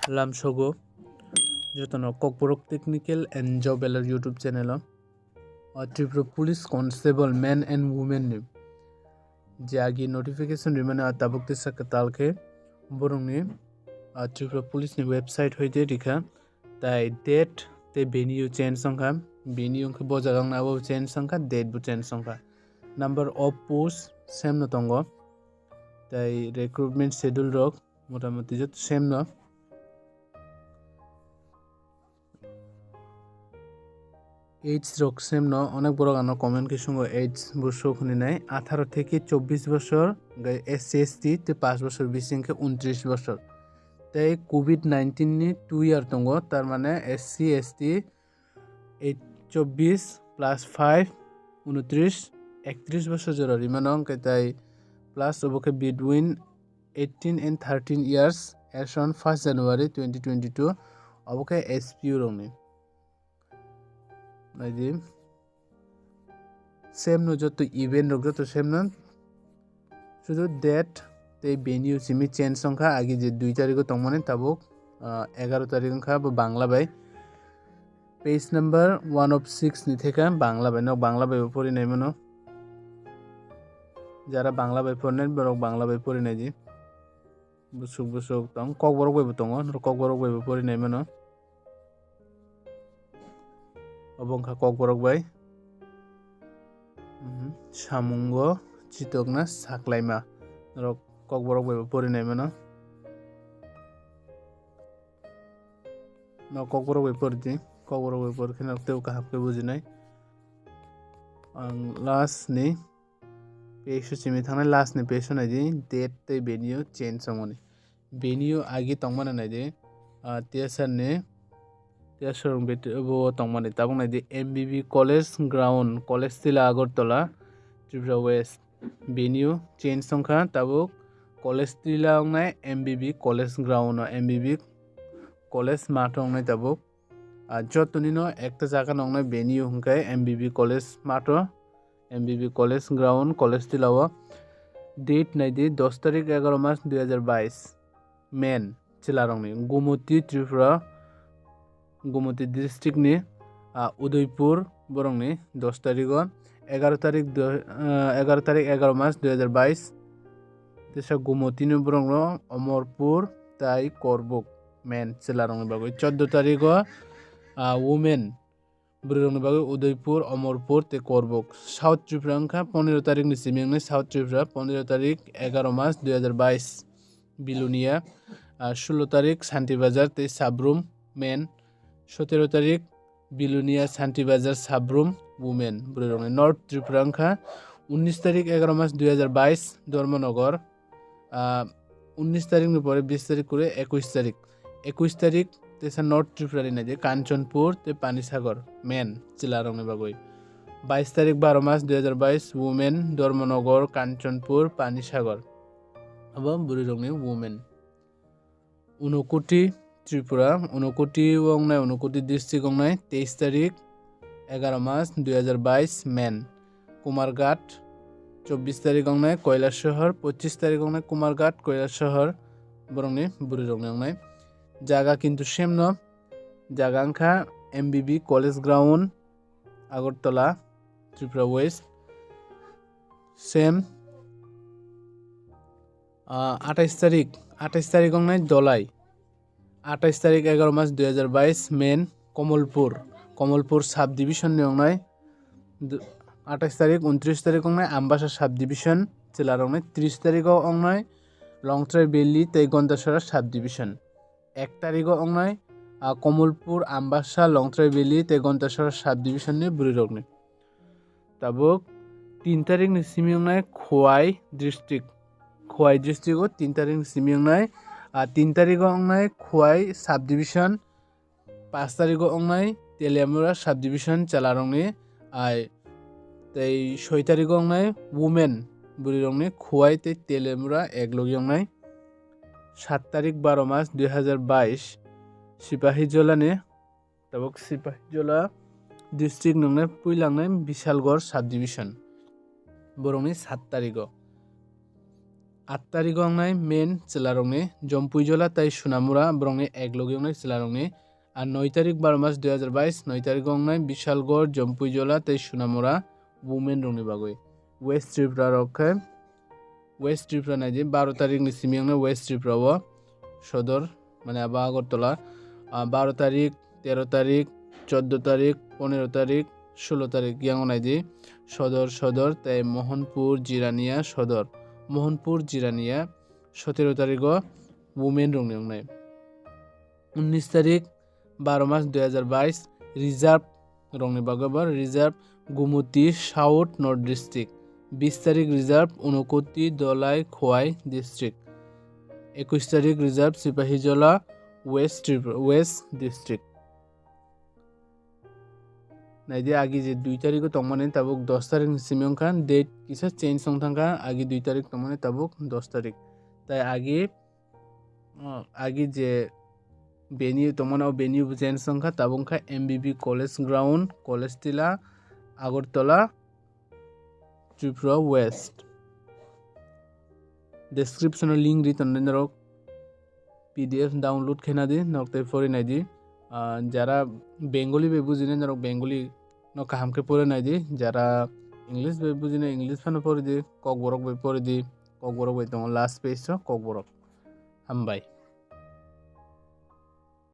Lamsogo, Joto Kokborok Technical and Job YouTube channel. Tripura Police Constable Men and Women Jagi notification remana Takhuk te sakatalke borongni Tripura Police ni website hoite dikha tai date te venue change songkha venue ke bojagang na bo change songkha date bu change songkha number of posts same no tongo tai recruitment schedule rok motamoti jot same no age rock same ন অনেক বড় গানো comment কি সঙ্গে age বছর খুনি নাই 18 থেকে 24 বছর এসসি এসটি তে 5 বছর বিসিংকে 29 বছর তাই কোভিড-19 নি 2 ইয়ার তঙ্গ তার মানে এসসি এসটি 24 প্লাস 5 29 31 বছর জরুরি মানে অঙ্কে তাই প্লাস ওবকে between 18 and 13 years as on 1st January 2022 ওবকে এসপিউ রংনি Naji same no joto event rok joto same no শুধু date te venue simi change সংখ্যা আগে যে 2 তারিখ তংমনে তাবুক 11 তারিখ সংখ্যা বাংলা বাই পেজ নাম্বার 1 of 6 নি থেকে বাংলা বাই ন বাংলা বাই পড়ি নাই মনো যারা বাংলা বাই পড়নেন বরক বাংলা বাই পড়ি নাই জি বুসুক তং kokborok বাই তং kokborok বাই পড়ি নাই মনো Obongkha kokborok bai samungo chitokna saklaima rok kokborok bai porinai mano no kokborok bai pordi kokborok bai porkhina teu kahapke bujinai ang last ni peso chimi thangnai last ni peso nai di date tei venue change songoni venue agi tongmana nai di tiasar ni Tiasarong bete bo tongmani tabung nai di MBB College Ground College Tila Agartala Tripura West venue change songkha tabuk College Tila ongnai MBB College Ground MBB College math ongnai tabuk jotoni no ekta jaga ongnai venue hongkai MBB College math MBB College Ground College Tila o date nai di 10 tarik 11 March 2022 men chilarongni Gumoti Tripura Gumoti district ni Udaipur borong ni 10 tarik 11 tarik 11 March 2022 tesa Gumoti ni borong no Amorpur tai Kokborok men chilarong ni bagoi 14 tarik women borong ni bagoi Udaipur Amorpur te Kokborok South Tripura angkha 15 tarik ni siming ni South Tripura 15 tarik 11 March 2022 Bilunia 16 tarik Santibazar te Sabrum men 17 tarik Bilunia Santibazar Sabrum women burong North Tripura angkha 19 tarik 11 March 2022 Dormonogor 19 tarik ni pore 20 tarik kore 21 tarik tesa North Tripura ni naje Kanchanpur te Panisagor men chilarong ni bagoi 22 tarik 12 March 2022 women Dormonogor Kanchanpur Panisagor abo burong ni women Unokoti Tripura Unokoti ongnai Unokoti district ongnai 23 tarik 11 March 2022 men Kumarghat 24 tarik ongnai Koilashahar 25 tarik ongnai Kumarghat Koilashahar borongni burirongni ongnai jaga kintu same no jaga angkha MBB College Ground Agartala Tripura West same 28 tarik ongnai Dolai 28 tarik 11 March 2022 men Komolpur sub division ni ongnai 28 tarik 29 tarik ongnai Ambasa sub division chilarong nai 30 tarik ongnai Longtrai Valley tei Gondasara sub division 1 tarik ongnai Komolpur Ambasa Longtrai Valley tei Gondasara sub division ni burirokni tabuk 3 tarik ni simi ongnai Khowai district o 3 tarik ni simi ongnai 3 tarik ongnai Khowai sub division 5 tarik ongnai Teliamura sub division chalarongni ai tei 6 tarik ongnai women burirongni Khowai tei Teliamura eklogi ongnai 7 tarik 12 March 2022 Sipahijola ni tabuk Sipahijola district nongnai puilangnai Bishalgor sub division borongni 7 tarik 8 tarik ongnai main chelarongni Jompuijola tai Sunamura brongni eklogi ongnai chelarongni আর 9 তারিখ 12 মাস 2022 9 তারিখ ongnai Bishalgor Jompuijola tai Sunamura women rongni bagoi West Tripura rokhe West Tripura naidi 12 তারিখ ni simi ongnai West Tripura o সদর মানে আবা আগরতলা 12 তারিখ 13 তারিখ 14 তারিখ 15 তারিখ 16 তারিখ yang naidi সদর তাই মোহনপুর জিরানিয়া সদর মোহনপুর জিরানিয়া 17 তারিখ women rongni ongnai 19 তারিখ 12 মাস 2022 রিজার্ভ রংনি বাগবার reserve Gomati south north district 20 তারিখ রিজার্ভ উনকোটি দলাই খোয়াই ডিস্ট্রিক্ট 21 তারিখ রিজার্ভ সিপাহীজলা ওয়েস্ট ডিস্ট্রিক্ট নাইদি আগে যে 2 তারিখ তংমানে তাবুক 10 তারিখ সিমিয়ং খান ডেট কিসা চেঞ্জ সং থাকা আগে 2 তারিখ তংমানে তাবুক 10 তারিখ তাই আগে যে venue tomana venue jen songkha tabungkha MBB college ground college tila Agartala Tripura West description link written narok PDF download khena di nokte pore nai di jara bengali be bujine narok bengali no kahamke pore nai di jara english be bujine english phano pore di kokborok be pore di kokborok be tong last page so kokborok Hambai